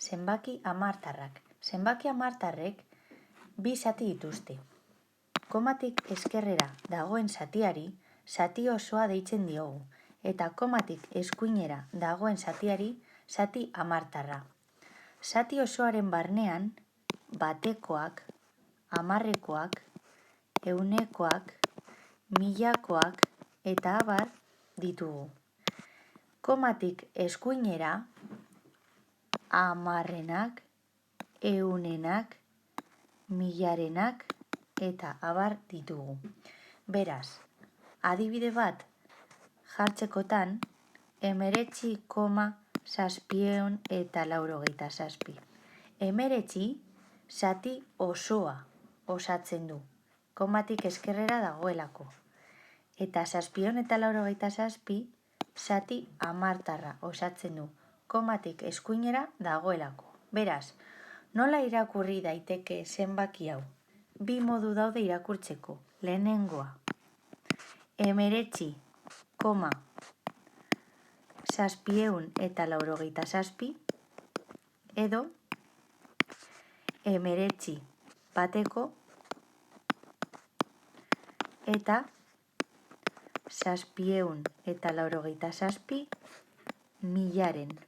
zenbaki hamartarrak. Zenbaki hamartarrek bi zati dituzte. Komatik eskerrera dagoen zatiari zati osoa deitzen diogu, eta komatik eskuinera dagoen zatiari zati hamartarra. Zati osoaren barnean batekoak, hamarrekoak, ehunekoak, milakoak eta abar ditugu. Komatik eskuinera hamarrenak, ehunenak, milarenak eta abar ditugu. Beraz, adibide bat jartzekotan 19,787. 19 zati osoa osatzen du, komatik eskerrera dagoelako. Eta 787 zati hamartarra osatzen du, komatik eskuinera dagoelako. Beraz, nola irakurri daiteke zenbaki hau? Bi modu daude irakurtzeko. Lehenengoa, 19,787 edo 19 bateko eta 787 milaren.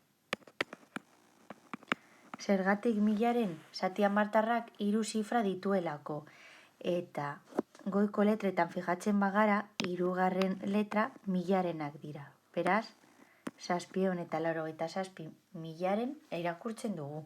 Zergatik milaren? Zati hamartarrak 3 zifra dituelako, eta goiko letretan fijatzen bagara 3. letra milarenak dira. Beraz, 787 milaren irakurtzen dugu.